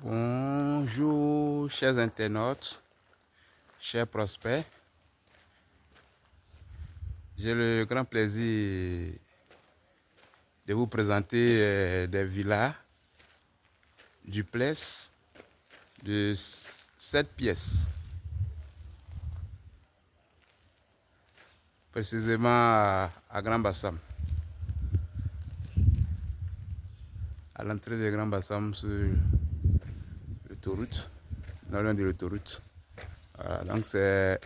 Bonjour chers internautes, chers prospects. J'ai le grand plaisir de vous présenter des villas duplex de 7 pièces. Précisément à Grand Bassam. À l'entrée de Grand Bassam sur l'autoroute, non loin de l'autoroute. Voilà, donc c'est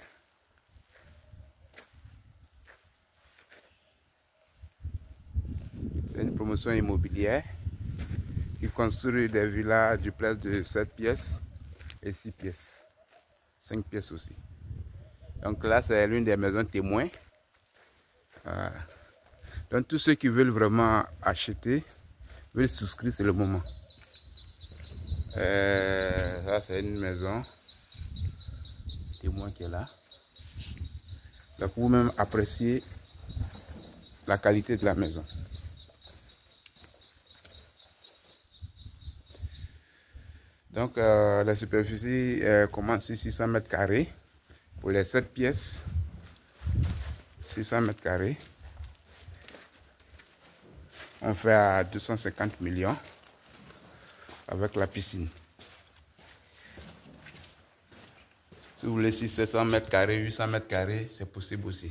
une promotion immobilière qui construit des villas duplex de 7 pièces et 6 pièces, 5 pièces aussi. Donc là, c'est l'une des maisons témoins. Donc tous ceux qui veulent vraiment acheter, veulent souscrire, c'est le moment. Ça, c'est une maison témoin qui est là. Donc vous-même appréciez la qualité de la maison. Donc la superficie commence sur 600 mètres carrés pour les 7 pièces. 600 mètres carrés. On fait à 250 millions avec la piscine. Si vous voulez 700 mètres carrés, 800 mètres carrés, c'est possible aussi.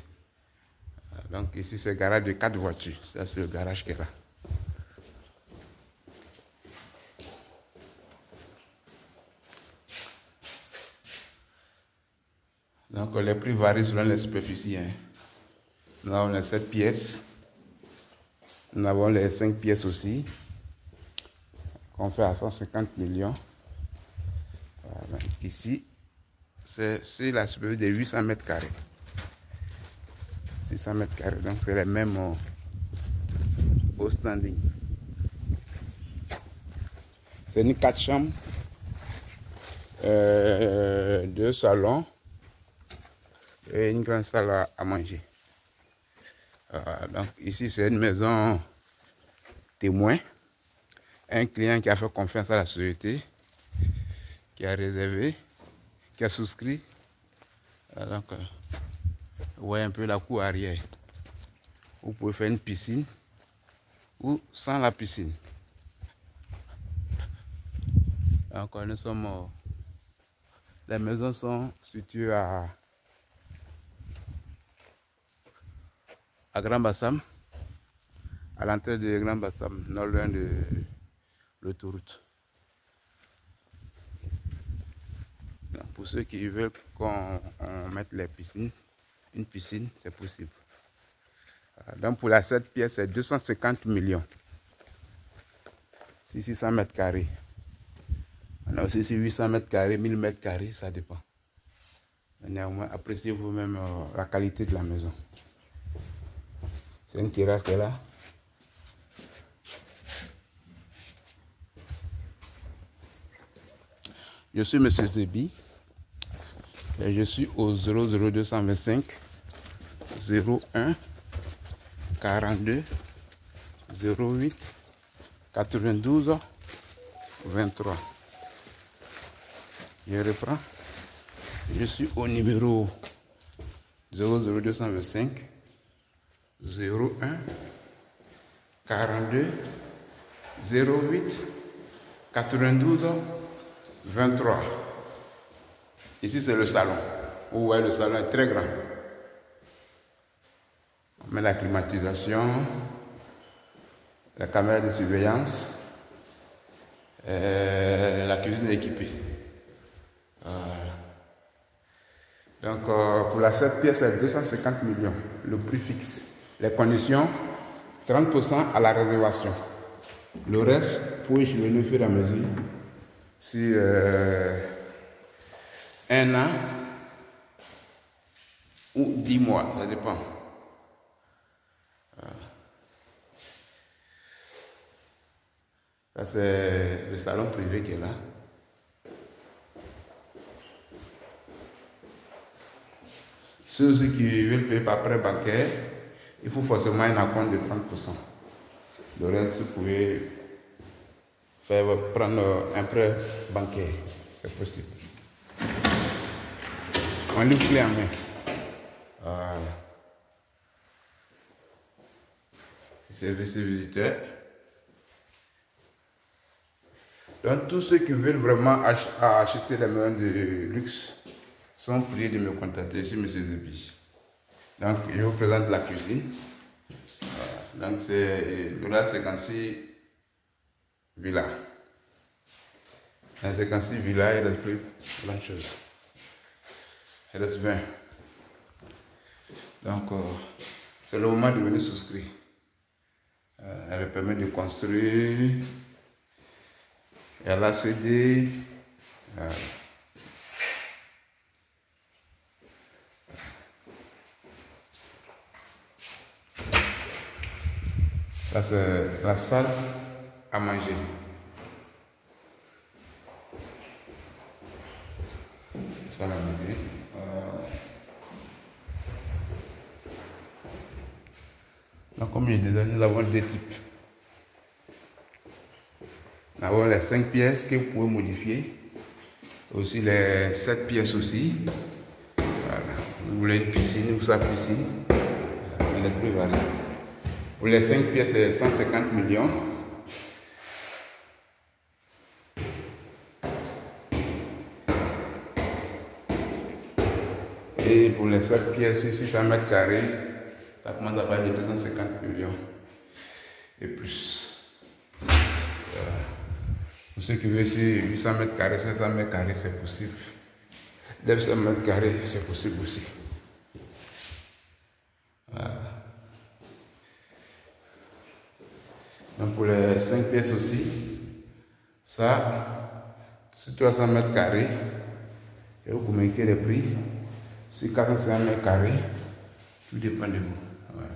Donc ici c'est garage de 4 voitures. Ça c'est le garage qui est là. Donc les prix varient selon les superficies. Nous avons les 7 pièces. Nous avons les 5 pièces aussi. Qu'on fait à 150 millions. Voilà. Ici, c'est sur la superficie de 800 mètres carrés. 600 mètres carrés. Donc c'est les mêmes au standing. C'est une 4 chambres. 2 salons. Et une grande salle à manger. Donc ici c'est une maison témoin. Un client qui a fait confiance à la société, qui a réservé, qui a souscrit. Donc vous voyez un peu la cour arrière. Vous pouvez faire une piscine ou sans la piscine. Donc nous sommes, les maisons sont situées à Grand Bassam, à l'entrée de Grand Bassam, non loin de l'autoroute. Pour ceux qui veulent qu'on mette les piscines, une piscine, c'est possible. Donc pour la 7 pièces, c'est 250 millions. 600 mètres carrés. On a aussi 800 mètres carrés, 1000 mètres carrés, ça dépend. Néanmoins, appréciez vous-même la qualité de la maison. C'est une terrasse qui est là. Je suis M. Zebi. Et je suis au 00225 01 42 08 92 23. Je reprends. Je suis au numéro 00225 01 42 08 92 23. Ici c'est le salon. Vous voyez, le salon est très grand. On met la climatisation, la caméra de surveillance, la cuisine équipée. Voilà. Donc pour la 7 pièces, c'est 250 millions, le prix fixe. Les conditions, 30% à la réservation. Le reste, pour échelonner au fur et à mesure, sur 1 an ou 10 mois, ça dépend. Ça c'est le salon privé qui est là. Ceux qui veulent payer par prêt bancaire, il faut forcément un acompte de 30%. Le reste, vous pouvez faire prendre un prêt bancaire. C'est possible. On livre clé en main. Voilà. C'est service visiteur. Donc tous ceux qui veulent vraiment acheter des maisons de luxe sont priés de me contacter chez M. Zebi. Donc je vous présente la cuisine. Donc c'est la 56 Villa. Dans la 56 Villa, il reste plus plein de choses. Il reste 20. Donc c'est le moment de venir souscrire. Elle permet de construire. Elle a cédé. Ça c'est la salle à manger. Salle à manger. Donc comme je disais, nous avons deux types. Nous avons les 5 pièces que vous pouvez modifier. Aussi les 7 pièces aussi. Voilà. Vous voulez une piscine, vous avez piscine. Elle est plus variée. Pour les 5 pièces, c'est 150 millions. Et pour les 7 pièces, 600 mètres carrés, ça commence à partir de 250 millions et plus. Pour ceux qui veulent sur 800 mètres carrés, 500 mètres carrés, c'est possible. 900 mètres carrés, c'est possible aussi. Voilà. Donc pour les 5 pièces aussi, ça, sur 300 mètres carrés, je vais vous communiquer les prix. Sur 450 mètres carrés, tout dépend de vous. Voilà.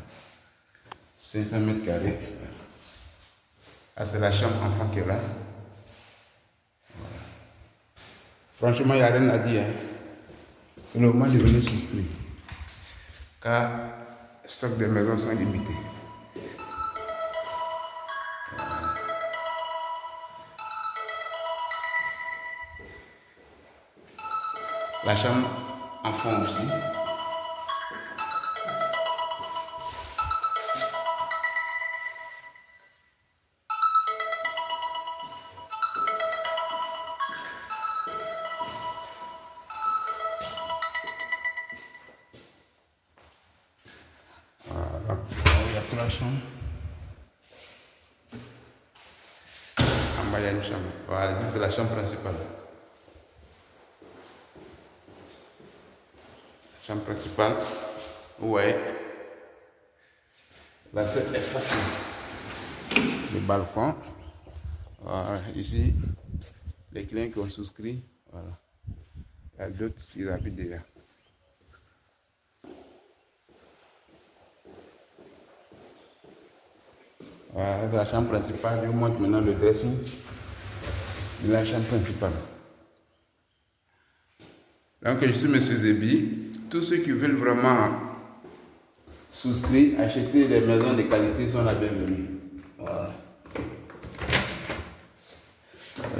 500 mètres carrés. Voilà. Ah, c'est la chambre enfant qui est là. Voilà. Franchement, il n'y a rien à dire. Hein. C'est le moment de venir souscrire. Car le stock des maisons sont limités. Voilà. La chambre enfant aussi. Voilà, il y a toute la chambre. En bas, il y a une chambre. Voilà, c'est la chambre principale. Chambre principale. Ouais. La scène est facile. Le balcon. Voilà, ici, les clients qui ont souscrit. Voilà. Il y a d'autres qui habitent déjà. Voilà, c'est la chambre principale. Je vous montre maintenant le dressing de la chambre principale. Donc, je suis M. Zebi. Tous ceux qui veulent vraiment souscrire, acheter des maisons de qualité sont la bienvenue. Voilà.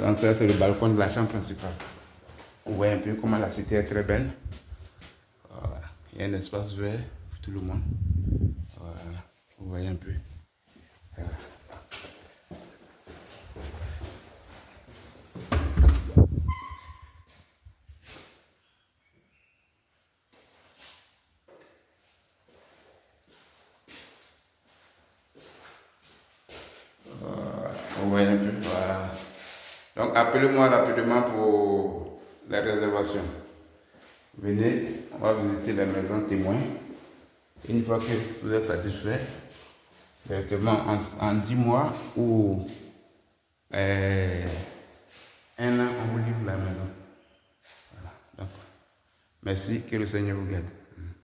Donc, ça, c'est le balcon de la chambre principale. Vous voyez un peu comment la cité est très belle. Voilà. Il y a un espace vert pour tout le monde. Voilà. Vous voyez un peu. Voilà. Vous voyez un peu. Voilà. Donc appelez-moi rapidement pour les réservations. Venez, on va visiter la maison témoin. Une fois que vous êtes satisfait, directement en 10 mois ou 1 an, on vous livre la maison. Voilà. Donc, merci, que le Seigneur vous garde.